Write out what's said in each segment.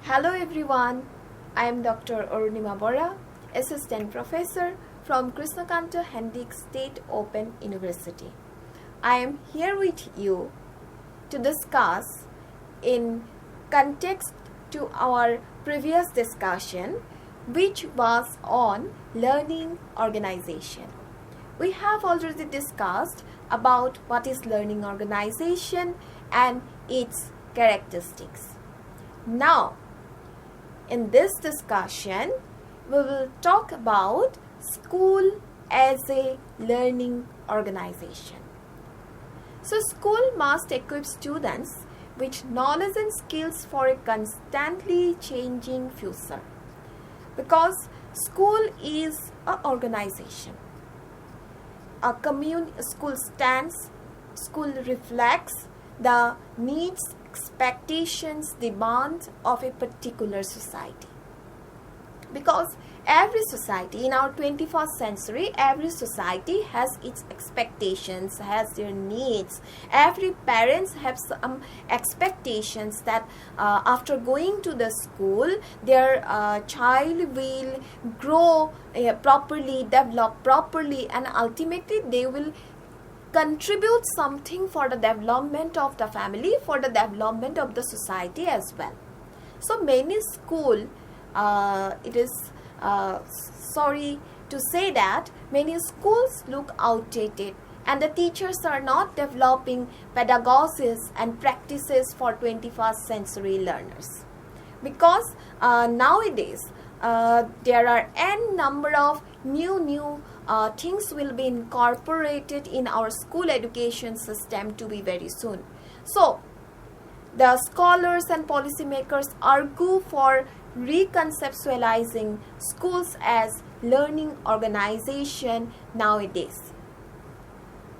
Hello everyone, I am Dr. Arunima, Assistant Professor from Krishnakanta Hendik State Open University. I am here with you to discuss in context to our previous discussion, which was on learning organization. We have already discussed about what is learning organization and its characteristics. Now, in this discussion, we will talk about school as a learning organization. So, school must equip students with knowledge and skills for a constantly changing future. Because school is an organization. School stands, school reflects the needs, expectations, demands of a particular society. Because every society in our 21st century, every society has its expectations, has their needs. Every parents have some expectations that after going to the school, their child will grow properly, develop properly, and ultimately they will contribute something for the development of the family, for the development of the society as well. So many school, it is sorry to say that many schools look outdated and the teachers are not developing pedagogies and practices for 21st century learners. Because nowadays there are n number of new things will be incorporated in our school education system to be very soon. So, the scholars and policymakers argue for reconceptualizing schools as learning organization nowadays.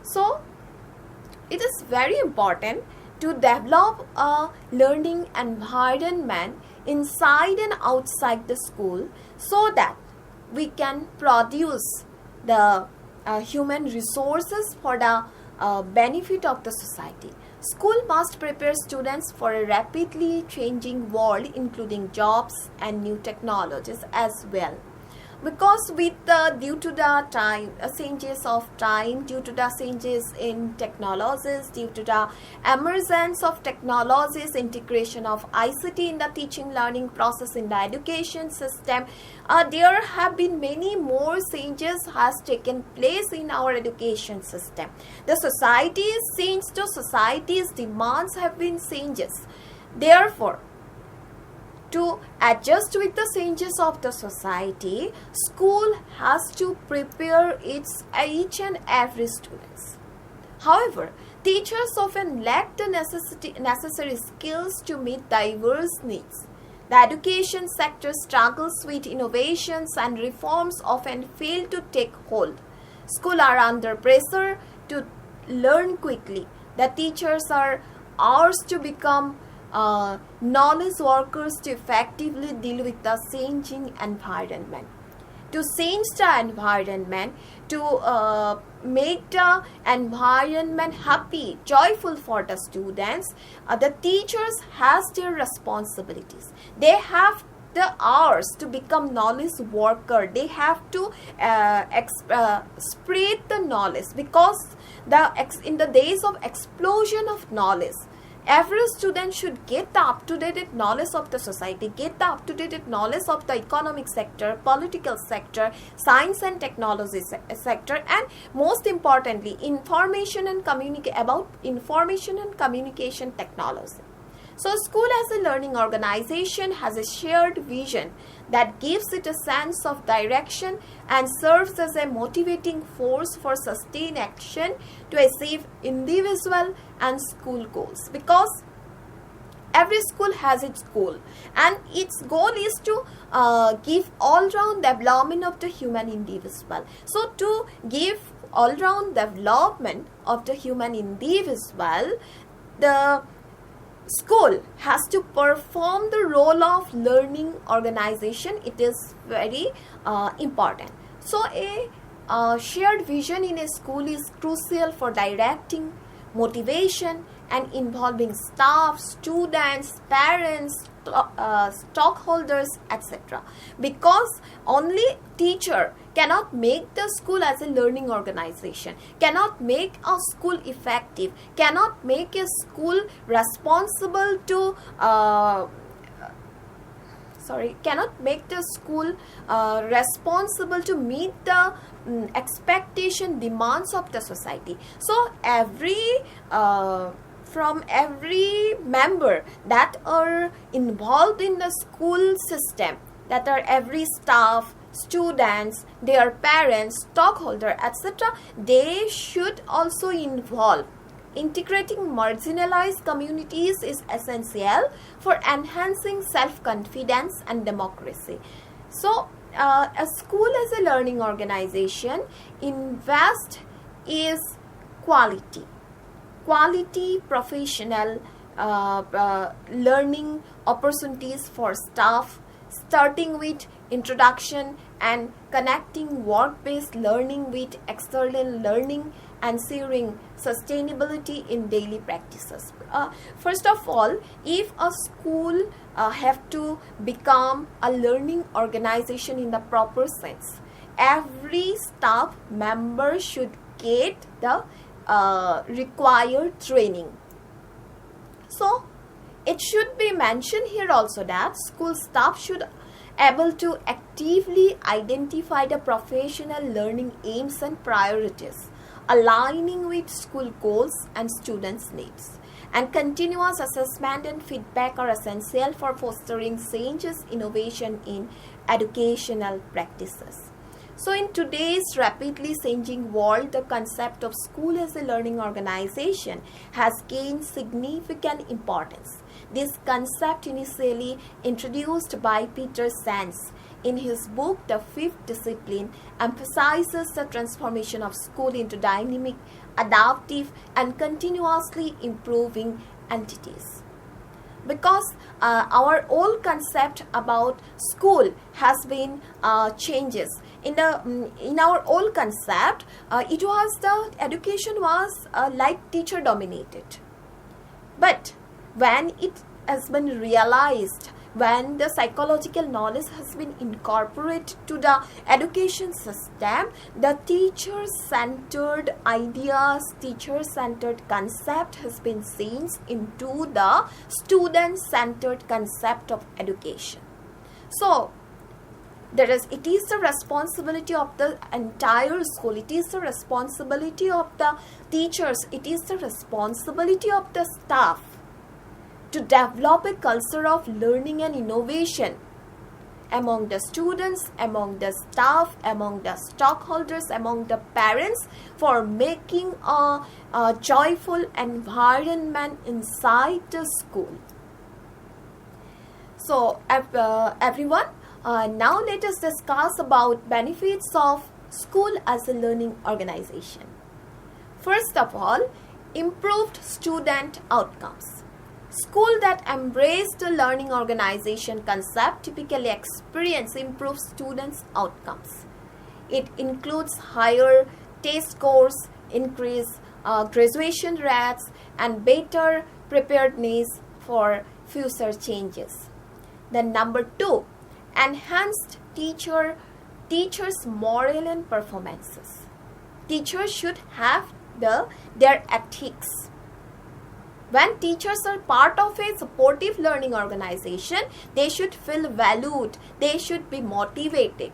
So, it is very important to develop a learning environment inside and outside the school so that we can produce the human resources for the benefit of the society. School must prepare students for a rapidly changing world, including jobs and new technologies as well. Because with due to the changes of time, due to the changes in technologies, due to the emergence of technologies, integration of ICT in the teaching learning process in the education system, there have been many more changes has taken place in our education system. The society is changed, the society's demands have been changes. Therefore, to adjust with the changes of the society, school has to prepare each and every students. However, teachers often lack the necessary skills to meet diverse needs. The education sector struggles with innovations and reforms often fail to take hold. Schools are under pressure to learn quickly. The teachers are asked to become knowledge workers to effectively deal with the changing environment. To change the environment, to make the environment happy, joyful for the students, the teachers has their responsibilities. They have the hours to become knowledge worker. They have to spread the knowledge, because in the days of explosion of knowledge, every student should get the up-to-date knowledge of the society, get the up-to-date knowledge of the economic sector, political sector, science and technology sector, and most importantly, information and communication technology. So, school as a learning organization has a shared vision that gives it a sense of direction and serves as a motivating force for sustained action to achieve individual and school goals. Because every school has its goal, and its goal is to give all-round development of the human individual. So, to give all-round development of the human individual, the school has to perform the role of learning organization. It is very important. So, a shared vision in a school is crucial for directing motivation and involving staff, students, parents, stockholders, etc. Because only teacher cannot make the school as a learning organization, cannot make a school effective, cannot make a school responsible to cannot make the school responsible to meet the expectation, demands of the society. So from every member that are involved in the school system, that are every staff, students, their parents, stockholder, etc., they should also involve. Integrating marginalized communities is essential for enhancing self-confidence and democracy. So, a school as a learning organization invest is quality professional learning opportunities for staff, starting with introduction and connecting work-based learning with external learning, ensuring sustainability in daily practices. First of all, if a school have to become a learning organization in the proper sense, every staff member should get the required training. So it should be mentioned here also that school staff should able to actively identify the professional learning aims and priorities, aligning with school goals and students' needs. And continuous assessment and feedback are essential for fostering changes, innovation in educational practices. So in today's rapidly changing world, the concept of school as a learning organization has gained significant importance. This concept, initially introduced by Peter Sands in his book The Fifth Discipline, emphasizes the transformation of school into dynamic, adaptive, and continuously improving entities. Because our old concept about school has been changes. In our old concept, it was the education was like teacher dominated. But when it has been realized, when the psychological knowledge has been incorporated to the education system, the teacher-centered ideas, teacher-centered concept has been changed into the student-centered concept of education. So, it is the responsibility of the entire school, it is the responsibility of the teachers, it is the responsibility of the staff to develop a culture of learning and innovation among the students, among the staff, among the stockholders, among the parents, for making a joyful environment inside the school. So everyone, now let us discuss about benefits of school as a learning organization. First of all, improved student outcomes. School that embrace the learning organization concept typically experience improved students' outcomes. It includes higher test scores, increased graduation rates, and better preparedness for future changes. Then number 2, enhanced teachers' moral and performances. Teachers should have their ethics. When teachers are part of a supportive learning organization, they should feel valued, they should be motivated.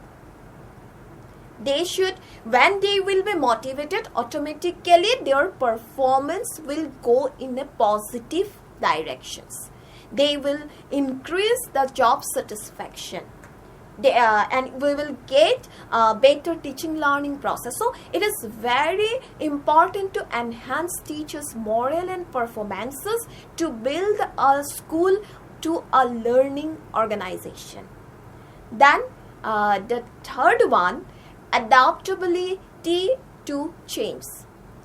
When they will be motivated, automatically their performance will go in a positive directions. They will increase the job satisfaction. And we will get better teaching learning process. So it is very important to enhance teachers' moral and performances to build a school to a learning organization. Then the third one, adaptability to change.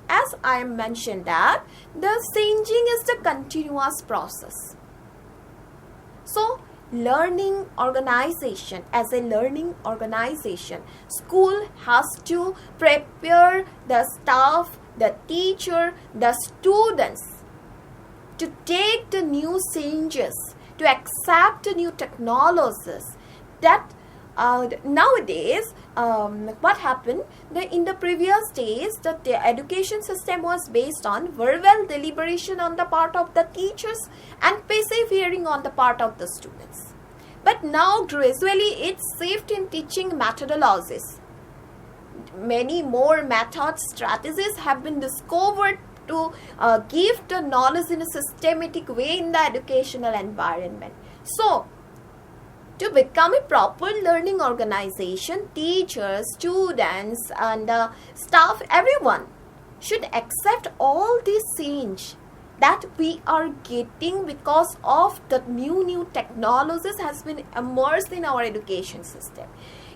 As I mentioned that the changing is the continuous process. So learning organization, as a learning organization, school has to prepare the staff, the teacher, the students to take the new changes, to accept the new technologies. That nowadays, what happened? In the previous days, the education system was based on verbal deliberation on the part of the teachers and passive hearing on the part of the students. But now gradually it's shift in teaching methodologies. Many more methods, strategies have been discovered to give the knowledge in a systematic way in the educational environment. So, to become a proper learning organization, teachers, students and staff, everyone should accept all this change that we are getting because of the new technologies has been immersed in our education system.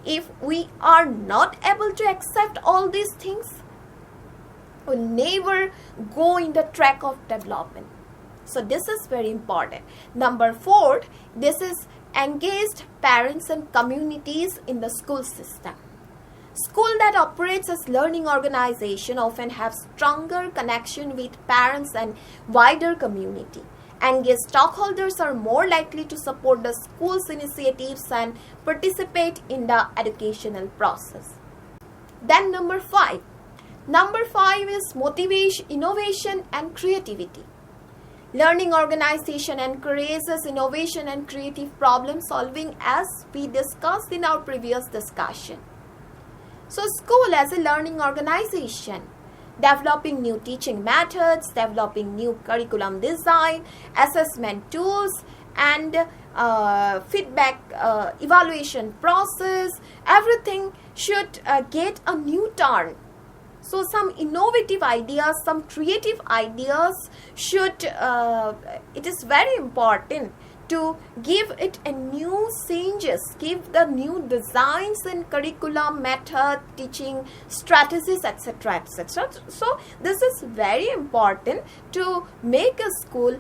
If we are not able to accept all these things, we'll never go in the track of development. So this is very important. Number 4, this is engaged parents and communities in the school system. School that operates as learning organization often have stronger connection with parents and wider community. Engaged stockholders are more likely to support the school's initiatives and participate in the educational process. Then number 5. Number 5 is motivation, innovation and creativity. Learning organization encourages innovation and creative problem solving as we discussed in our previous discussion. So school as a learning organization, developing new teaching methods, developing new curriculum design, assessment tools and feedback evaluation process, everything should get a new turn. So some innovative ideas, some creative ideas should, it is very important to give it a new changes, give the new designs in curriculum, method, teaching strategies, etc., etc. So this is very important to make a school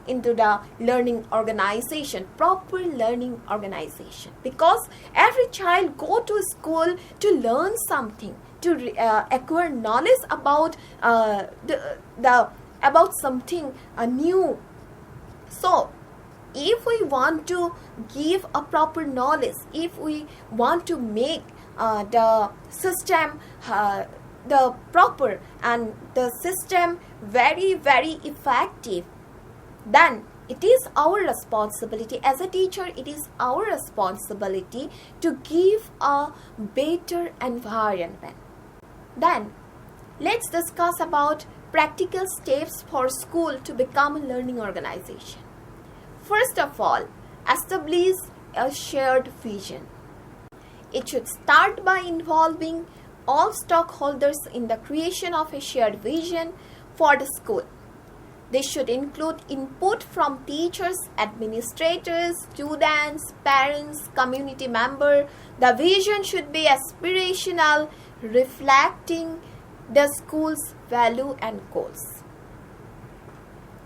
into the learning organization, proper learning organization, because every child go to school to learn something, to acquire knowledge about about something new. So if we want to give a proper knowledge, if we want to make the system the proper and the system very effective, then it is our responsibility as a teacher, it is our responsibility to give a better environment. Then let's discuss about practical steps for school to become a learning organization. First of all, establish a shared vision. It should start by involving all stockholders in the creation of a shared vision for the school. This should include input from teachers, administrators, students, parents, community members. The vision should be aspirational, reflecting the school's value and goals.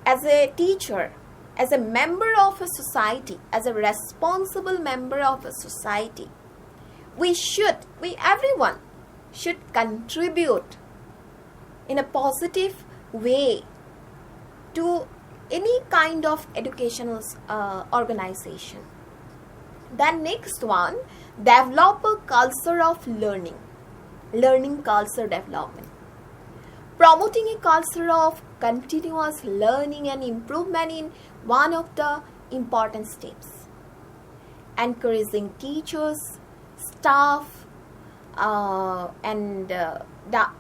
As a teacher, as a member of a society, as a responsible member of a society, everyone should contribute in a positive way to any kind of educational organization. Then next one, develop a culture of learning culture development. Promoting a culture of continuous learning and improvement in one of the important steps. Encouraging teachers, staff, and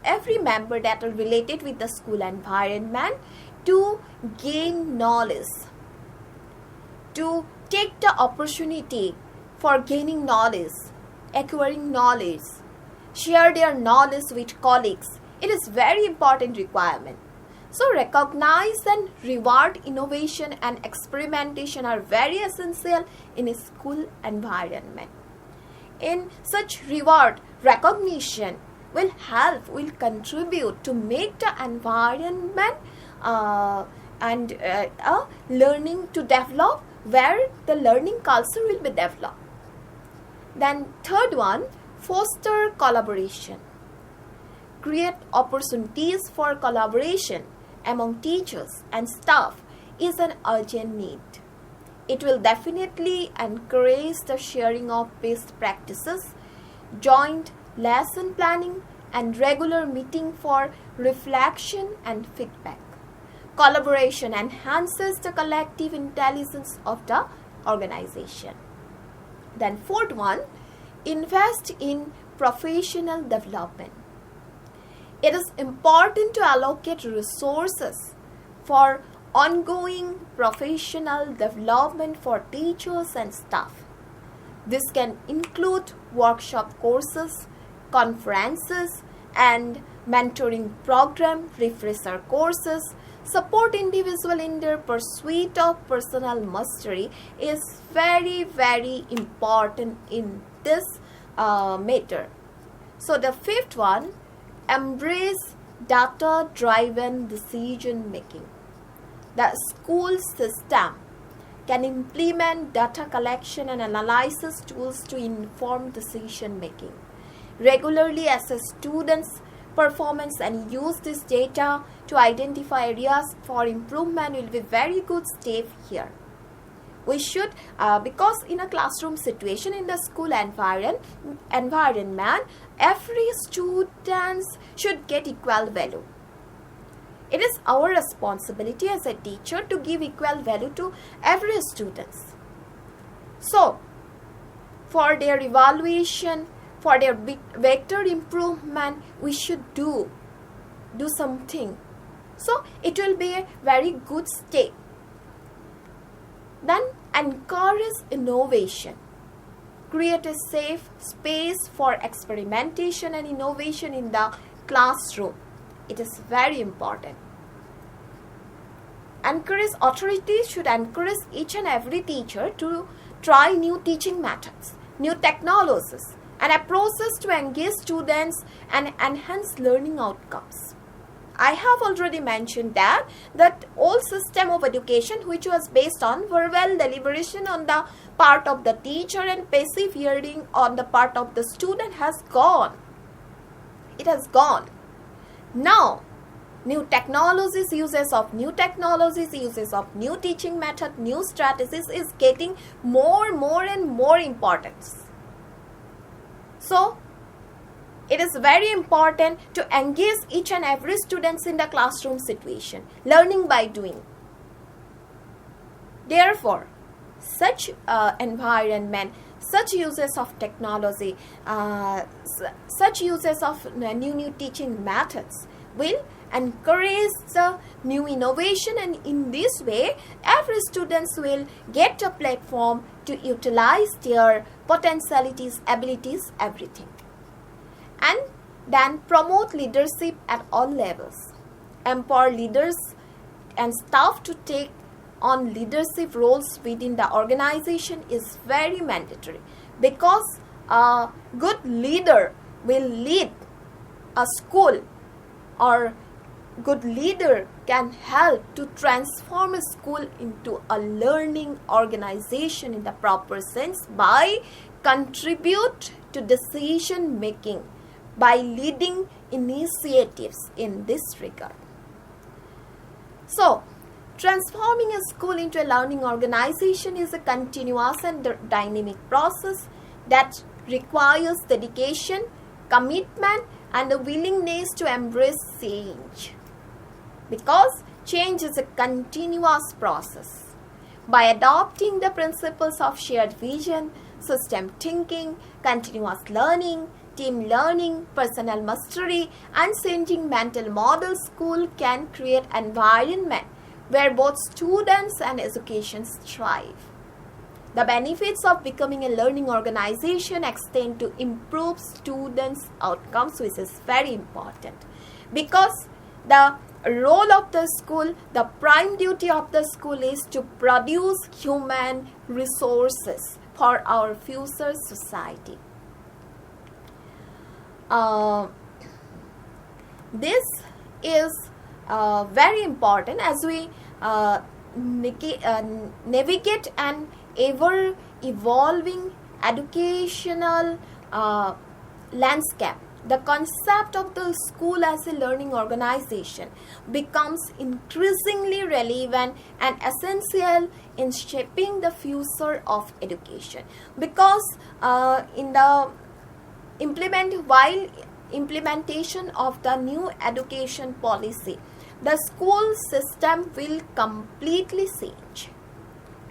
every member that are related with the school environment to gain knowledge, to take the opportunity for gaining knowledge, acquiring knowledge, share their knowledge with colleagues. It is very important requirement. So recognize and reward innovation and experimentation are very essential in a school environment. In such reward, recognition will contribute to make the environment and learning to develop, where the learning culture will be developed. Then third one, foster collaboration. Create opportunities for collaboration among teachers and staff is an urgent need. It will definitely encourage the sharing of best practices, joint lesson planning, and regular meeting for reflection and feedback. Collaboration enhances the collective intelligence of the organization. Then fourth one, invest in professional development. It is important to allocate resources for ongoing professional development for teachers and staff. This can include workshop courses, conferences, and mentoring program, refresher courses. Support individual in their pursuit of personal mastery is very, very important in this matter. So the fifth one, embrace data-driven decision making. The school system can implement data collection and analysis tools to inform decision making. Regularly assess students' performance and use this data to identify areas for improvement will be very good step here. We should, because in a classroom situation, in the school environment, every student should get equal value. It is our responsibility as a teacher to give equal value to every student. So, for their evaluation, for their vector improvement, we should do something. So, it will be a very good step. Then, encourage innovation. Create a safe space for experimentation and innovation in the classroom. It is very important. Authorities should encourage each and every teacher to try new teaching methods, new technologies, and approaches to engage students and enhance learning outcomes. I have already mentioned that old system of education, which was based on verbal deliberation on the part of the teacher and passive hearing on the part of the student, has gone. It has gone. Now, new technologies, uses of new teaching method, new strategies is getting more and more importance. So, it is very important to engage each and every student in the classroom situation, learning by doing. Therefore, such environment, such uses of technology, such uses of new teaching methods will encourage the new innovation, and in this way, every student will get a platform to utilize their potentialities, abilities, everything. And then promote leadership at all levels. Empower leaders and staff to take on leadership roles within the organization is very mandatory, because a good leader will lead a school, or good leader can help to transform a school into a learning organization in the proper sense by contribute to decision making, by leading initiatives in this regard. So, transforming a school into a learning organization is a continuous and dynamic process that requires dedication, commitment, and a willingness to embrace change. Because change is a continuous process. By adopting the principles of shared vision, system thinking, continuous learning, team learning, personal mastery, and changing mental model, school can create an environment where both students and education thrive. The benefits of becoming a learning organization extend to improve students' outcomes, which is very important, because the role of the school, the prime duty of the school is to produce human resources for our future society. This is very important as we navigate an ever evolving educational landscape the concept of the school as a learning organization becomes increasingly relevant and essential in shaping the future of education, because while implementation of the new education policy, the school system will completely change.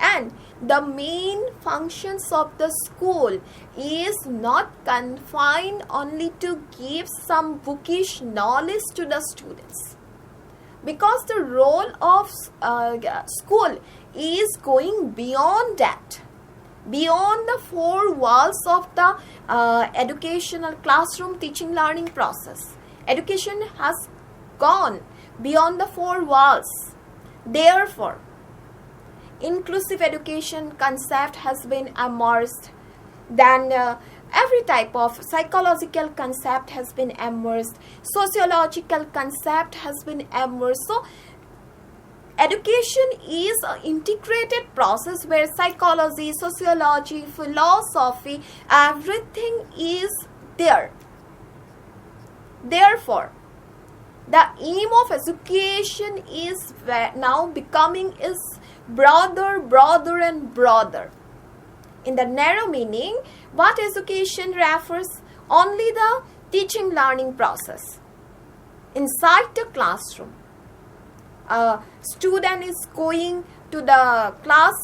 And the main functions of the school is not confined only to give some bookish knowledge to the students, because the role of school is going beyond that, beyond the four walls of the educational classroom teaching learning process. Education has gone beyond the four walls. Therefore, inclusive education concept has been emerged. Then every type of psychological concept has been emerged. Sociological concept has been emerged. So education is an integrated process where psychology, sociology, philosophy, everything is there. Therefore, the aim of education is now becoming broader and broader. In the narrow meaning, what education refers only the teaching learning process. Inside the classroom, a student is going to the class,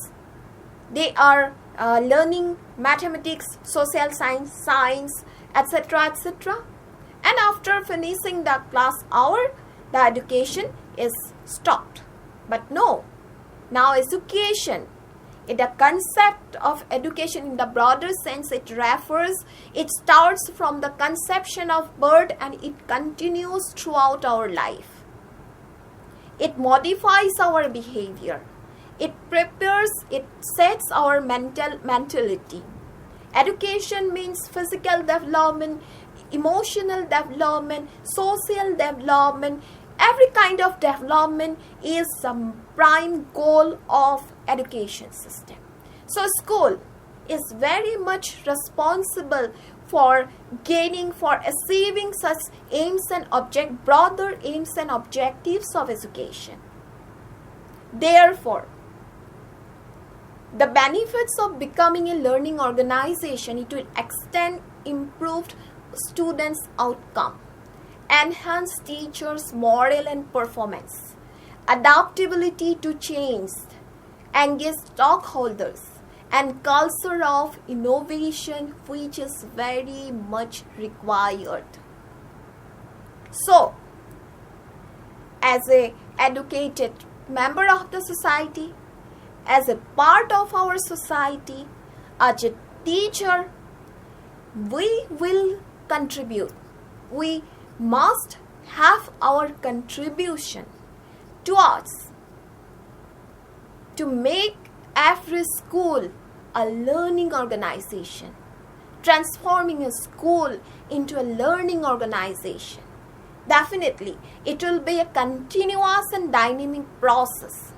they are learning mathematics, social science, etc., etc. And after finishing the class hour, the education is stopped. But no, now education, the concept of education in the broader sense, it starts from the conception of birth and it continues throughout our life. It modifies our behavior. It prepares, it sets our mentality. Education means physical development, emotional development, social development. Every kind of development is some prime goal of education system. So school is very much responsible for achieving such aims and broader aims and objectives of education. Therefore, the benefits of becoming a learning organization, it will extend improved students' outcome, enhance teachers' morale and performance, adaptability to change, engage stockholders, and culture of innovation, which is very much required. So, as an educated member of the society, as a part of our society, as a teacher, we will contribute. We must have our contribution towards to make every school a learning organization, transforming a school into a learning organization. Definitely, it will be a continuous and dynamic process.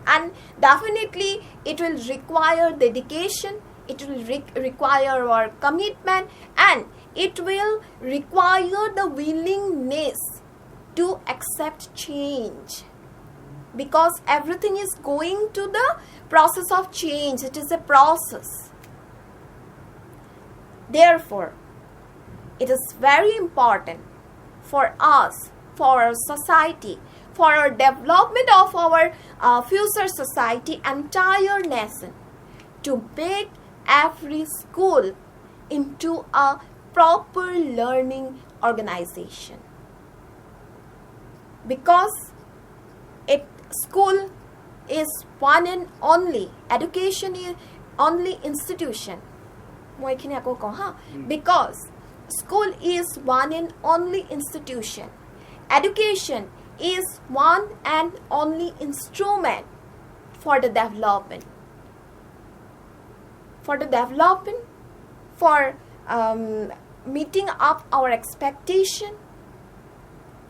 And definitely, it will require dedication, it will require our commitment, and it will require the willingness to accept change. Because everything is going to the process of change. It is a process. Therefore, it is very important for us, for our society, for our development of our future society, entire nation, to make every school into a proper learning organization. Because school is one and only, education is only institution. Because school is one and only institution. Education is one and only instrument for the development. For meeting up our expectation,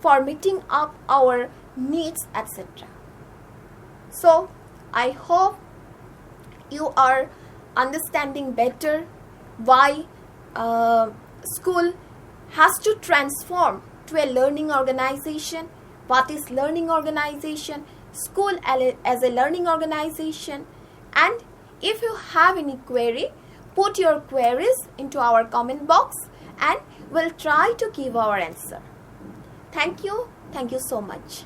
for meeting up our needs, etc. So, I hope you are understanding better why school has to transform to a learning organization. What is learning organization? School as a learning organization. And if you have any query, put your queries into our comment box and we'll try to give our answer. Thank you. Thank you so much.